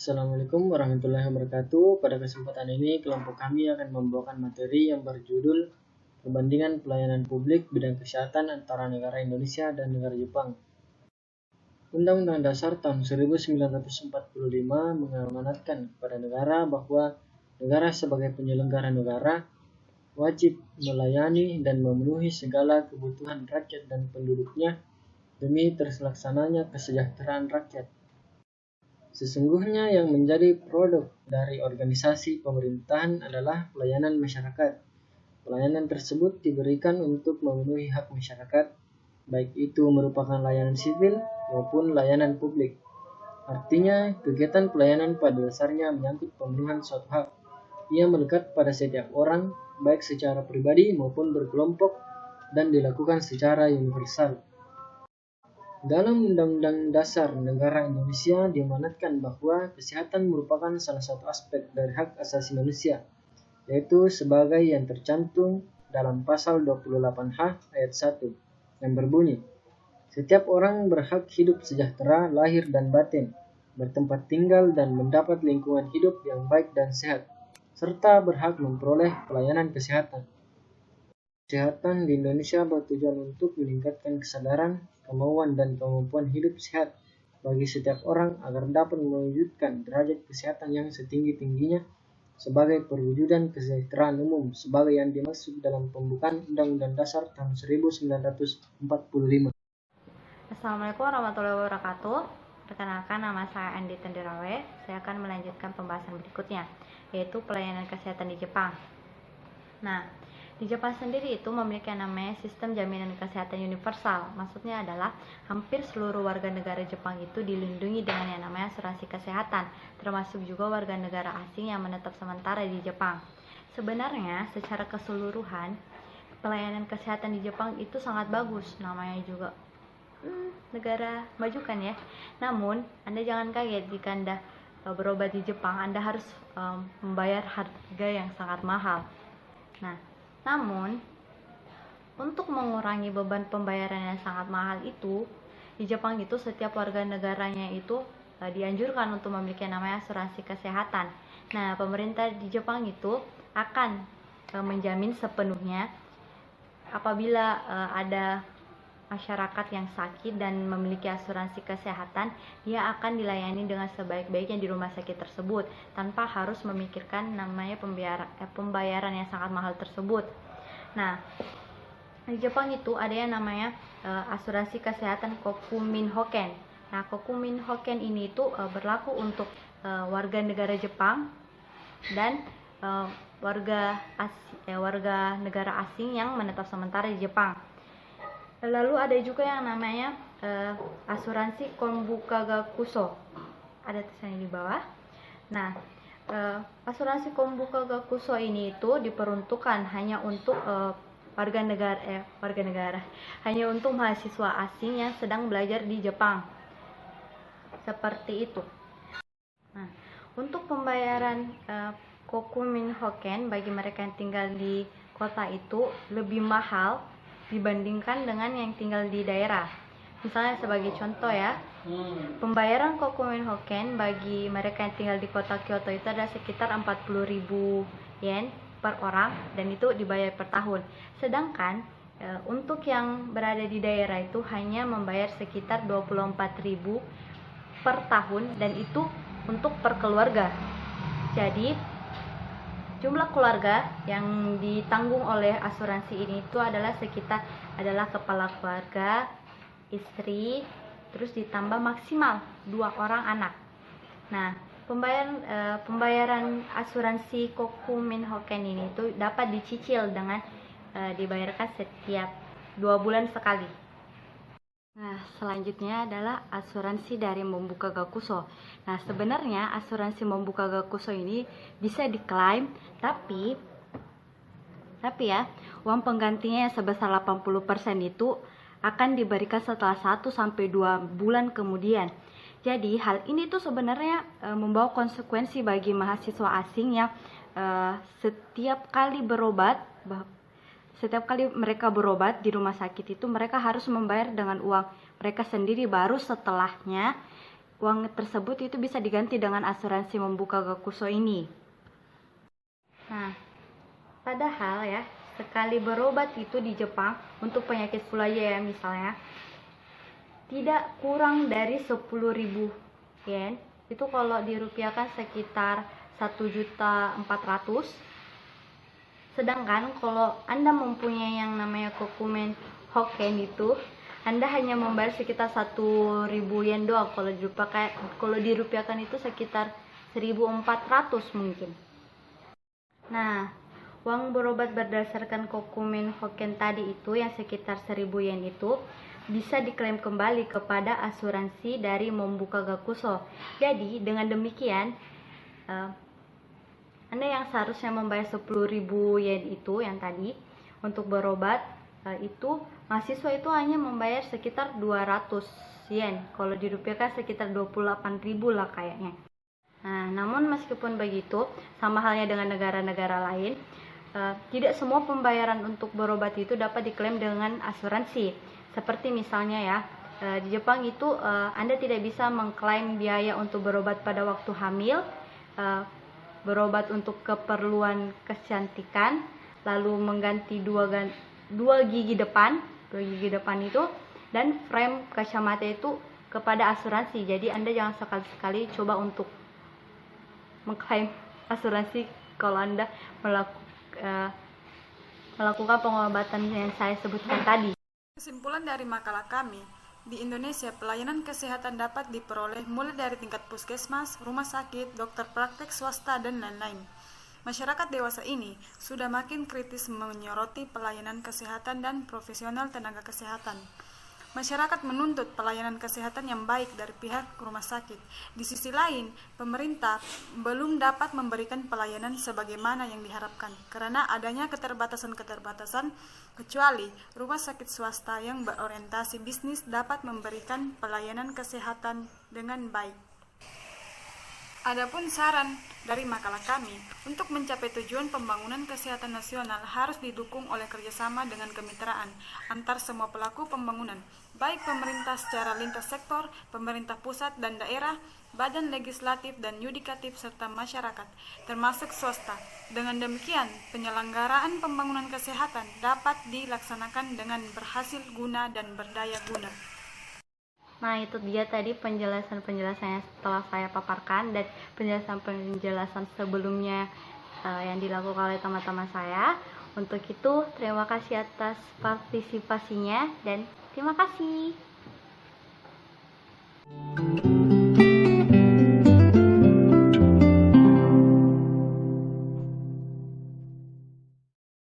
Assalamualaikum warahmatullahi wabarakatuh. Pada kesempatan ini, kelompok kami akan membawakan materi yang berjudul Perbandingan Pelayanan Publik Bidang Kesehatan antara negara Indonesia dan negara Jepang. Undang-Undang Dasar tahun 1945 mengamanatkan kepada negara bahwa negara sebagai penyelenggara negara wajib melayani dan memenuhi segala kebutuhan rakyat dan penduduknya demi terlaksananya kesejahteraan rakyat. Sesungguhnya yang menjadi produk dari organisasi pemerintahan adalah pelayanan masyarakat. Pelayanan tersebut diberikan untuk memenuhi hak masyarakat, baik itu merupakan layanan sipil maupun layanan publik. Artinya, kegiatan pelayanan pada dasarnya menyangkut pemenuhan suatu hak. Ia melekat pada setiap orang, baik secara pribadi maupun berkelompok, dan dilakukan secara universal. Dalam Undang-Undang Dasar Negara Indonesia diamanatkan bahwa kesehatan merupakan salah satu aspek dari hak asasi manusia, yaitu sebagai yang tercantum dalam pasal 28H ayat 1 yang berbunyi, setiap orang berhak hidup sejahtera lahir dan batin, bertempat tinggal dan mendapat lingkungan hidup yang baik dan sehat, serta berhak memperoleh pelayanan kesehatan. Kesehatan di Indonesia bertujuan untuk meningkatkan kesadaran, kemauan, dan kemampuan hidup sehat bagi setiap orang agar dapat mewujudkan derajat kesehatan yang setinggi-tingginya sebagai perwujudan kesejahteraan umum sebagai yang dimaksud dalam pembukaan Undang-Undang Dasar tahun 1945. Assalamualaikum warahmatullahi wabarakatuh. Perkenalkan, nama saya Andi Tendirawe. Saya akan melanjutkan pembahasan berikutnya, yaitu pelayanan kesehatan di Jepang. Nah, di Jepang sendiri itu memiliki yang namanya sistem jaminan kesehatan universal. Maksudnya adalah hampir seluruh warga negara Jepang itu dilindungi dengan yang namanya asuransi kesehatan, termasuk juga warga negara asing yang menetap sementara di Jepang. Sebenarnya secara keseluruhan pelayanan kesehatan di Jepang itu sangat bagus, namanya juga negara maju kan ya. Namun Anda jangan kaget jika Anda berobat di Jepang, Anda harus membayar harga yang sangat mahal. Nah, namun untuk mengurangi beban pembayaran yang sangat mahal itu, di Jepang itu setiap warga negaranya itu dianjurkan untuk memiliki namanya asuransi kesehatan. Nah, pemerintah di Jepang itu akan menjamin sepenuhnya apabila ada masyarakat yang sakit dan memiliki asuransi kesehatan, dia akan dilayani dengan sebaik-baiknya di rumah sakit tersebut tanpa harus memikirkan namanya pembayaran yang sangat mahal tersebut. Nah, di Jepang itu ada yang namanya asuransi kesehatan Kokumin Hoken. Nah, Kokumin Hoken ini itu berlaku untuk warga negara Jepang dan warga negara asing yang menetap sementara di Jepang. Lalu ada juga yang namanya asuransi Konbuka-Gakuso. Ada tulisannya di bawah. Nah, asuransi Konbuka-Gakuso ini itu diperuntukkan hanya untuk hanya untuk mahasiswa asing yang sedang belajar di Jepang. Seperti itu. Nah, untuk pembayaran Kokumin Hoken bagi mereka yang tinggal di kota itu lebih mahal dibandingkan dengan yang tinggal di daerah. Misalnya sebagai contoh ya, pembayaran Kokumin Hoken bagi mereka yang tinggal di kota Kyoto itu ada sekitar 40.000 yen per orang dan itu dibayar per tahun. Sedangkan untuk yang berada di daerah itu hanya membayar sekitar 24.000 per tahun dan itu untuk per keluarga. Jadi jumlah keluarga yang ditanggung oleh asuransi ini itu adalah kepala keluarga, istri, terus ditambah maksimal 2 orang anak. Nah, pembayaran asuransi Kokumin Hoken ini itu dapat dicicil dengan dibayarkan setiap 2 bulan sekali. Nah, selanjutnya adalah asuransi dari Mombuka Gakuso. Nah, sebenarnya asuransi Mombuka Gakuso ini bisa diklaim, tapi ya, uang penggantinya yang sebesar 80% itu akan diberikan setelah 1-2 bulan kemudian. Jadi, hal ini tuh sebenarnya membawa konsekuensi bagi mahasiswa asing yang setiap kali mereka berobat di rumah sakit itu mereka harus membayar dengan uang mereka sendiri, baru setelahnya uang tersebut itu bisa diganti dengan asuransi Mombuka Gakuso ini. Nah, padahal ya, sekali berobat itu di Jepang untuk penyakit flu aja ya misalnya, tidak kurang dari 10.000 yen. Itu kalau dirupiahkan sekitar 1.400.000. Sedangkan kalau Anda mempunyai yang namanya kokumen hoken itu, Anda hanya membayar sekitar 1.000 yen doang. Kalau dirupiahkan itu sekitar 1.400 mungkin. Nah, uang berobat berdasarkan kokumen hoken tadi itu yang sekitar 1.000 yen itu bisa diklaim kembali kepada asuransi dari Mombuka Gakuso. Jadi dengan demikian Anda yang seharusnya membayar 10.000 yen itu yang tadi untuk berobat, itu mahasiswa itu hanya membayar sekitar 200 yen. Kalau dirupiahkan sekitar 28.000 lah kayaknya. Nah, namun meskipun begitu, sama halnya dengan negara-negara lain, tidak semua pembayaran untuk berobat itu dapat diklaim dengan asuransi. Seperti misalnya ya, di Jepang itu Anda tidak bisa mengklaim biaya untuk berobat pada waktu hamil, berobat untuk keperluan kecantikan, lalu mengganti dua gigi depan itu, dan frame kacamata itu kepada asuransi. Jadi Anda jangan sekali-sekali coba untuk mengklaim asuransi kalau Anda melakukan pengobatan yang saya sebutkan tadi. Kesimpulan dari makalah kami, di Indonesia pelayanan kesehatan dapat diperoleh mulai dari tingkat puskesmas, rumah sakit, dokter praktek swasta, dan lain-lain. Masyarakat dewasa ini sudah makin kritis menyoroti pelayanan kesehatan dan profesional tenaga kesehatan. Masyarakat menuntut pelayanan kesehatan yang baik dari pihak rumah sakit. Di sisi lain, pemerintah belum dapat memberikan pelayanan sebagaimana yang diharapkan karena adanya keterbatasan-keterbatasan, kecuali rumah sakit swasta yang berorientasi bisnis dapat memberikan pelayanan kesehatan dengan baik. Adapun saran dari makalah kami, untuk mencapai tujuan pembangunan kesehatan nasional harus didukung oleh kerjasama dengan kemitraan antar semua pelaku pembangunan, baik pemerintah secara lintas sektor, pemerintah pusat dan daerah, badan legislatif dan yudikatif, serta masyarakat, termasuk swasta. Dengan demikian, penyelenggaraan pembangunan kesehatan dapat dilaksanakan dengan berhasil guna dan berdaya guna. Nah, itu dia tadi penjelasan-penjelasan yang setelah saya paparkan dan penjelasan-penjelasan sebelumnya yang dilakukan oleh teman-teman saya. Untuk itu, terima kasih atas partisipasinya dan terima kasih.